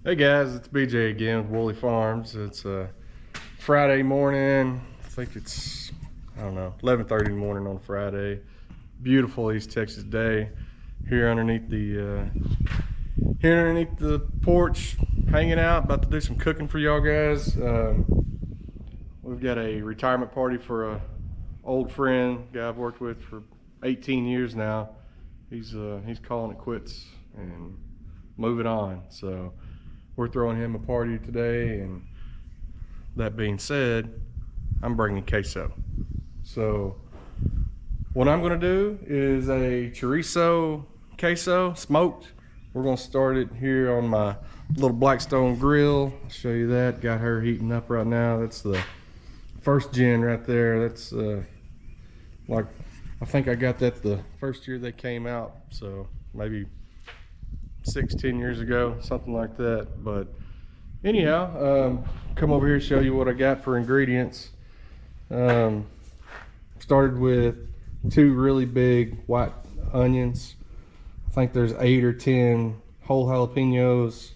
Hey guys, it's BJ again with Woolly Farms. It's Friday morning. I think it's, I don't know, 11:30 in the morning on Friday. Beautiful East Texas day here underneath the porch, hanging out, about to do some cooking for y'all guys. We've got a retirement party for a old friend, guy I've worked with for 18 years now. He's calling it quits and moving on. So we're throwing him a party today, and that being said, I'm bringing queso. So what I'm gonna do is a chorizo queso, smoked. We're gonna start it here on my little Blackstone grill. I'll show you that. Got her heating up right now. That's the first gen right there. That's like, I think I got that the first year they came out, so maybe 6-10 years ago, something like that. But anyhow, come over here and show you what I got for ingredients. Started with 2 really big white onions. I think there's 8 or 10 whole jalapenos.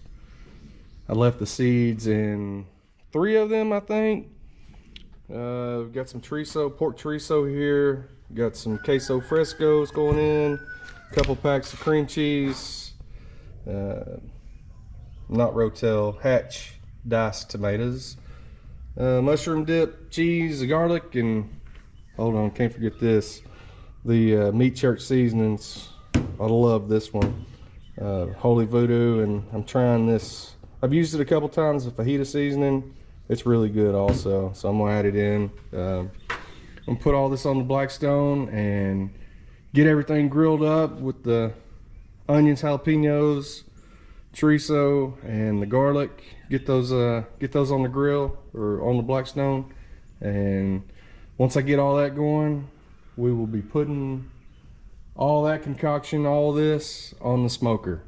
I left the seeds in 3 of them, I think. We've got some chorizo, pork chorizo here. Got some queso frescos going in. A couple packs of cream cheese. Not Rotel, Hatch diced tomatoes, mushroom dip, cheese, garlic, and hold on, can't forget this, the meat church seasonings. I love this one, Holy Voodoo, and I'm trying this. I've used it a couple times, the fajita seasoning. It's really good also, so I'm gonna add it in. I'm gonna put all this on the Blackstone and get everything grilled up with the onions, jalapenos, chorizo, and the garlic. Get those on the grill or on the Blackstone, and once I get all that going, we will be putting all that concoction, all this, on the smoker.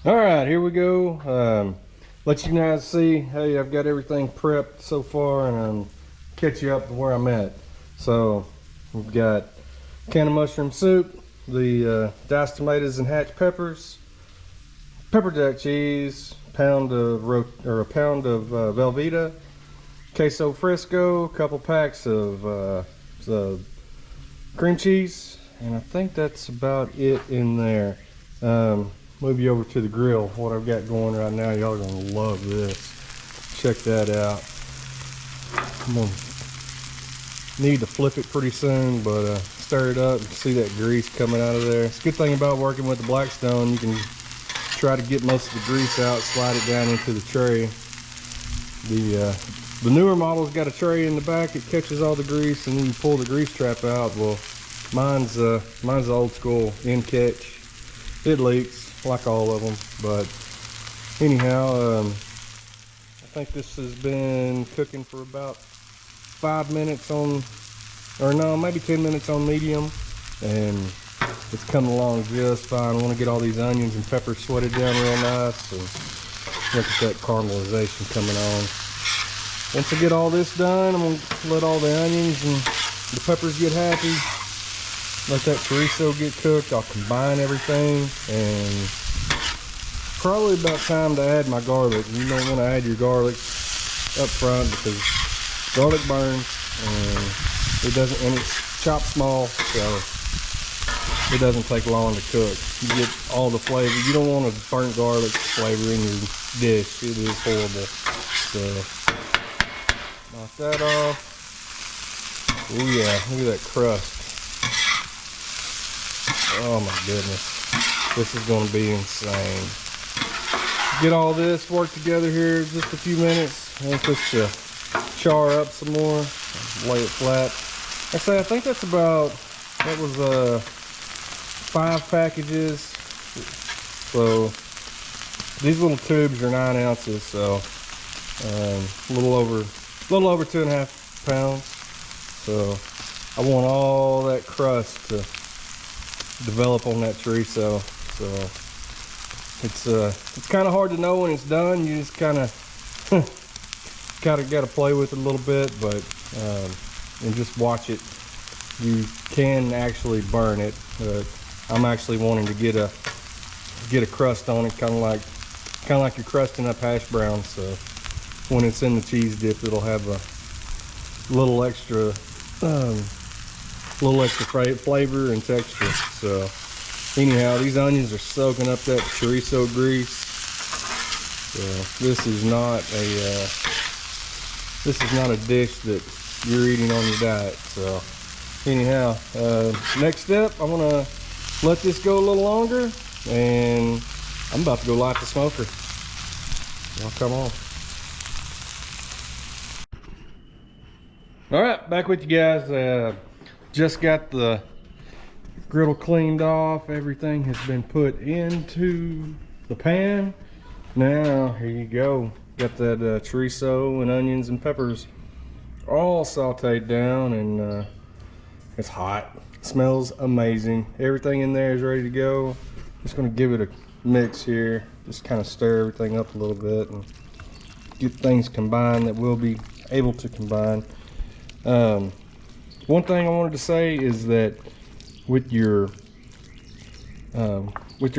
All right, here we go. Let you guys see, hey, I've got everything prepped so far, and I'm catch you up to where I'm at. So we've got a can of mushroom soup, the diced tomatoes and hatch peppers, pepper jack cheese, a pound of Velveeta, queso fresco, a couple packs of cream cheese, and I think that's about it in there. Move you over to the grill. What I've got going right now, y'all are gonna love this. Check that out. I'm gonna need to flip it pretty soon, but stir it up. You can see that grease coming out of there. It's a good thing about working with the Blackstone. You can try to get most of the grease out, slide it down into the tray. The newer model's got a tray in the back. It catches all the grease, and then you pull the grease trap out. Well, mine's old school in catch. It leaks like all of them, but anyhow, I think this has been cooking for about 5 minutes on, or no, maybe 10 minutes on medium, and it's coming along just fine. I want to get all these onions and peppers sweated down real nice, and look at that caramelization coming on. Once I get all this done, I'm going to let all the onions and the peppers get happy. Let that chorizo get cooked. I'll combine everything, and probably about time to add my garlic. You don't want to add your garlic up front because garlic burns, and it doesn't, and it's chopped small, so it doesn't take long to cook. You get all the flavor. You don't want a burnt garlic flavor in your dish. It is horrible. So knock that off. Oh yeah, look at that crust. Oh my goodness, this is going to be insane. Get all this worked together here just a few minutes. I want this to char up some more, lay it flat. I think that's about, that was 5 packages. So these little tubes are 9 ounces, so a little over 2.5 pounds. So I want all that crust to develop on that chorizo. So it's kind of hard to know when it's done. You just kind of got to play with it a little bit, but and just watch it. You can actually burn it. I'm actually wanting to get get a crust on it, kind of like you're crusting up hash browns. So when it's in the cheese dip, it'll have a little extra flavor and texture. So anyhow, these onions are soaking up that chorizo grease. So this is not a dish that you're eating on your diet. So anyhow, next step, I'm gonna let this go a little longer, and I'm about to go light the smoker. Y'all come on. All right, back with you guys. Just got the griddle cleaned off. Everything has been put into the pan. Now, here you go. Got that chorizo and onions and peppers all sauteed down, and it's hot. It smells amazing. Everything in there is ready to go. Just gonna give it a mix here. Just kind of stir everything up a little bit and get things combined that we'll be able to combine. One thing I wanted to say is that with your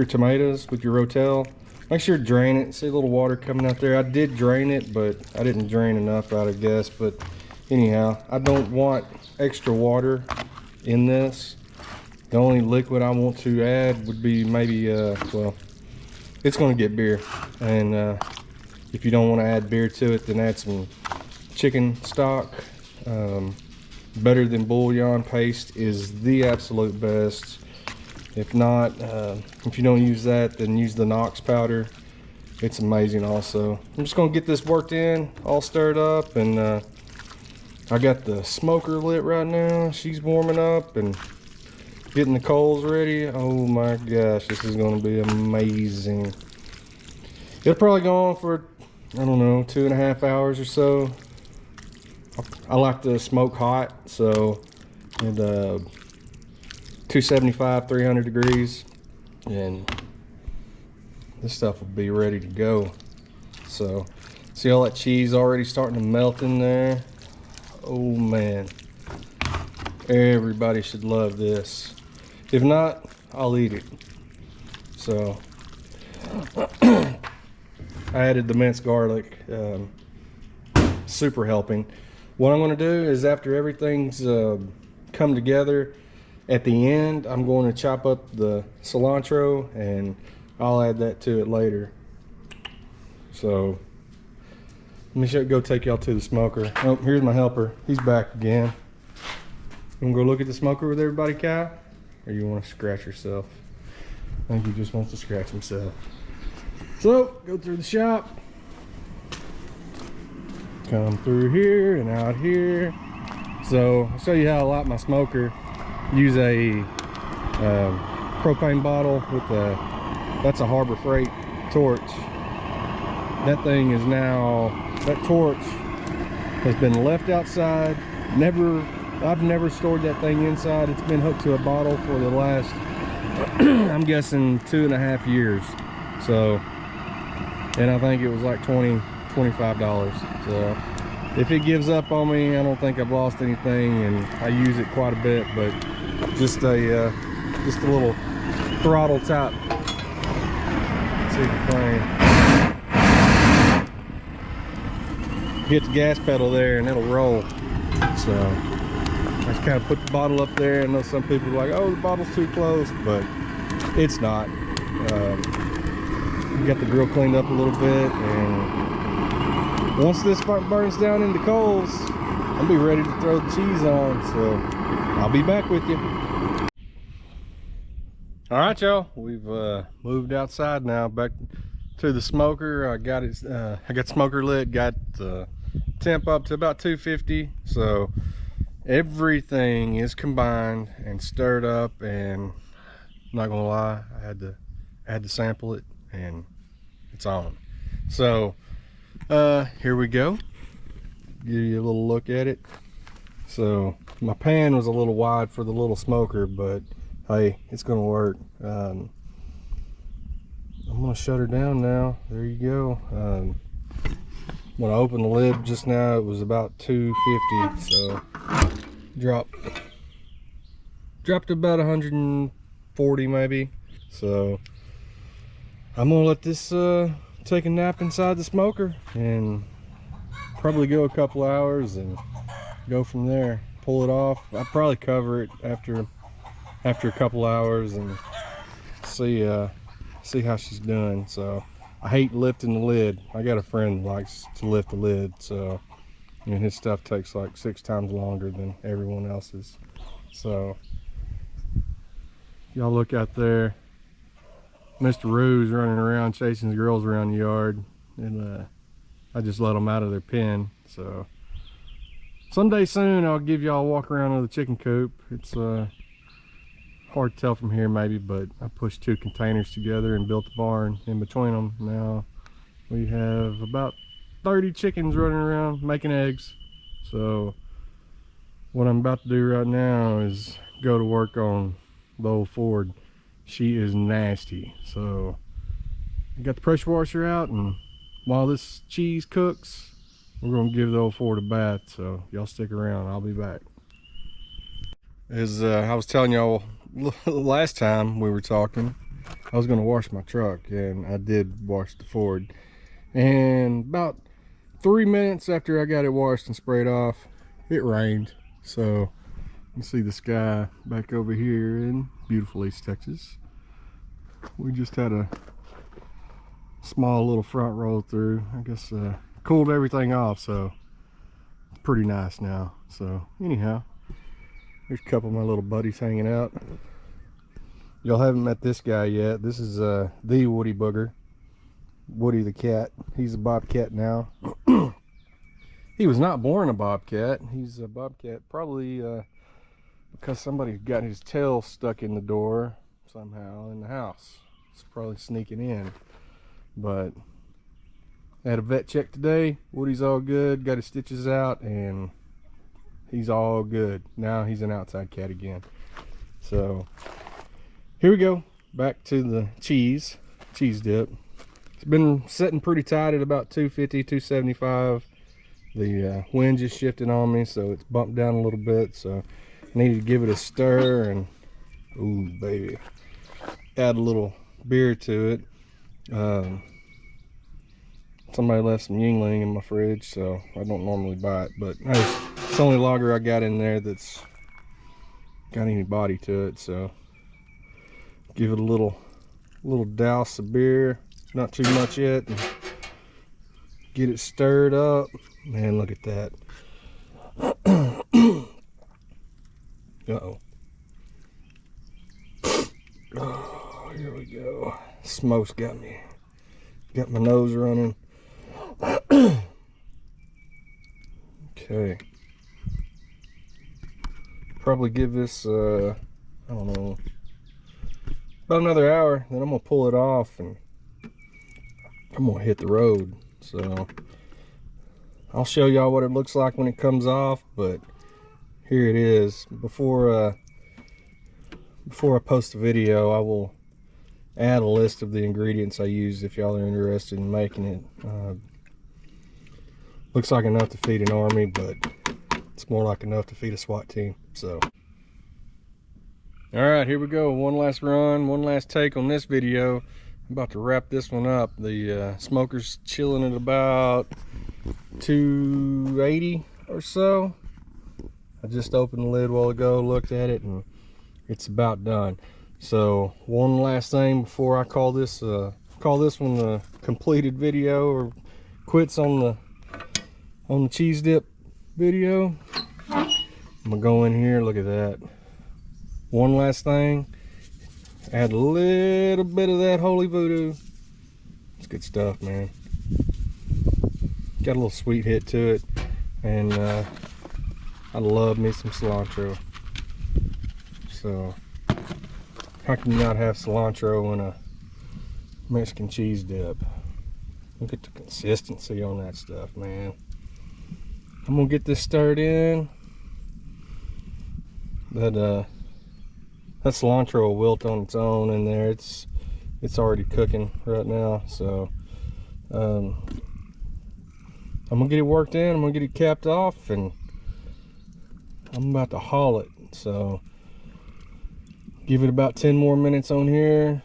tomatoes, with your rotel, make sure to drain it. See a little water coming out there. I did drain it, but I didn't drain enough, I guess. But anyhow, I don't want extra water in this. The only liquid I want to add would be maybe well, it's going to get beer, and if you don't want to add beer to it, then add some chicken stock. Better than bouillon paste is the absolute best. If not, if you don't use that, then use the Knox powder. It's amazing also. I'm just gonna get this worked in, all stirred up, and I got the smoker lit right now. She's warming up and getting the coals ready. Oh my gosh, this is gonna be amazing. It'll probably go on for, I don't know, 2.5 hours or so. I like to smoke hot, so at 275, 300 degrees, and this stuff will be ready to go. So see all that cheese already starting to melt in there. Oh man, everybody should love this. If not, I'll eat it. So I added the minced garlic, super helping. What I'm going to do is, after everything's come together, at the end I'm going to chop up the cilantro, and I'll add that to it later. So let me go take y'all to the smoker. Oh, here's my helper. He's back again. You want to go look at the smoker with everybody, Kai? Or you want to scratch yourself? I think he just wants to scratch himself. So go through the shop. Come through here and out here. So I'll show you how I light my smoker. Use a propane bottle with that's a Harbor Freight torch. That thing is now, that torch has been left outside. I've never stored that thing inside. It's been hooked to a bottle for the last I'm guessing 2.5 years. So, and I think it was like $25. So if it gives up on me, I don't think I've lost anything, and I use it quite a bit. But just a little throttle tap. Let's see the flame. Hit the gas pedal there and it'll roll. So I just kind of put the bottle up there. I know some people are like, oh, the bottle's too close, but it's not. Got the grill cleaned up a little bit, and once this burns down into coals, I'll be ready to throw the cheese on. So I'll be back with you. All right, y'all, we've moved outside now, back to the smoker. I got it. I got smoker lit. Got the temp up to about 250. So everything is combined and stirred up, and I'm not gonna lie, I had to sample it, and it's on. So here we go. Give you a little look at it. So my pan was a little wide for the little smoker, but hey, it's gonna work. I'm gonna shut her down now. There you go. When I opened the lid just now, it was about 250. So dropped to about 140 maybe. So I'm gonna let this take a nap inside the smoker and probably go a couple hours and go from there. Pull it off. I'll probably cover it after a couple hours and see how she's doing. So I hate lifting the lid. I got a friend that likes to lift the lid, so and his stuff takes like 6 times longer than everyone else's. So y'all look out there, Mr. Roo's running around chasing the girls around the yard, and I just let them out of their pen. So someday soon I'll give y'all a walk around of the chicken coop. It's hard to tell from here maybe, but I pushed 2 containers together and built a barn in between them. Now we have about 30 chickens running around making eggs. So what I'm about to do right now is go to work on the old Ford. She is nasty. So I got the pressure washer out, and while this cheese cooks, we're gonna give the old Ford a bath. So y'all stick around, I'll be back. As I was telling y'all last time we were talking, I was gonna wash my truck, and I did wash the Ford. And about 3 minutes after I got it washed and sprayed off, it rained. So you can see the sky back over here in beautiful East Texas. We just had a small little front roll through. I guess cooled everything off, so it's pretty nice now. So anyhow, there's a couple of my little buddies hanging out. Y'all haven't met this guy yet. This is the Woody Booger, Woody the cat. He's a bobcat now. He was not born a bobcat. He's a bobcat probably because somebody got his tail stuck in the door somehow in the house. It's probably sneaking in. But I had a vet check today. Woody's all good, got his stitches out, and he's all good. Now he's an outside cat again. So here we go, back to the cheese dip. It's been sitting pretty tight at about 250, 275. The wind just shifted on me, so it's bumped down a little bit. So I needed to give it a stir, and ooh baby, add a little beer to it. Somebody left some Yingling in my fridge, so I don't normally buy it, but hey, it's the only lager I got in there that's got any body to it. So give it a little douse of beer, not too much yet, and get it stirred up. Man, look at that. Uh-oh. Oh, here we go. Smoke's got my nose running. Okay. Probably give this I don't know, about another hour, then I'm gonna pull it off and I'm gonna hit the road. So I'll show y'all what it looks like when it comes off, but here it is. Before I post the video, I will add a list of the ingredients I used if y'all are interested in making it. Looks like enough to feed an army, but it's more like enough to feed a SWAT team. So all right, here we go. One last run, one last take on this video. I'm about to wrap this one up. The smoker's chilling at about 280 or so. I just opened the lid a while ago, looked at it, and it's about done. So one last thing before I call this one the completed video, or quits on the cheese dip video. I'm gonna go in here, look at that. One last thing, add a little bit of that Holy Voodoo. It's good stuff, man. Got a little sweet hit to it, and I love me some cilantro. So how can you not have cilantro in a Mexican cheese dip? Look at the consistency on that stuff, man. I'm gonna get this stirred in. That cilantro will wilt on its own in there. It's already cooking right now. So I'm gonna get it worked in. I'm gonna get it capped off, and I'm about to haul it. So give it about 10 more minutes on here.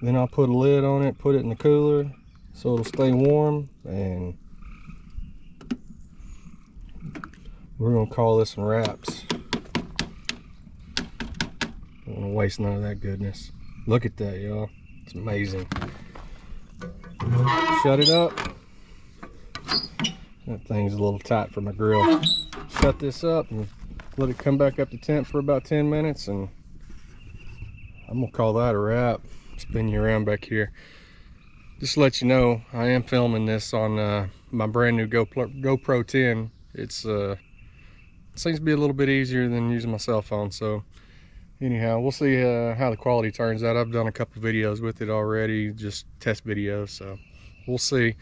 Then I'll put a lid on it, put it in the cooler so it'll stay warm, and we're gonna call this one wraps. Don't wanna waste none of that goodness. Look at that, y'all. It's amazing. Shut it up. That thing's a little tight for my grill. Shut this up and let it come back up to temp for about 10 minutes, and I'm gonna call that a wrap. Spin you around back here. Just to let you know, I am filming this on my brand new GoPro 10. It seems to be a little bit easier than using my cell phone. So anyhow, we'll see how the quality turns out. I've done a couple videos with it already, just test videos, so we'll see.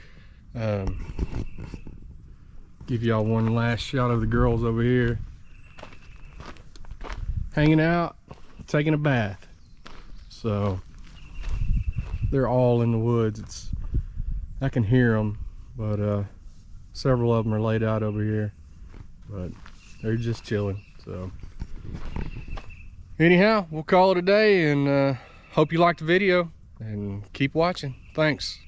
Give y'all one last shot of the girls over here hanging out, taking a bath. So they're all in the woods. I can hear them, but several of them are laid out over here, but they're just chilling. So anyhow, we'll call it a day, and hope you liked the video and keep watching. Thanks.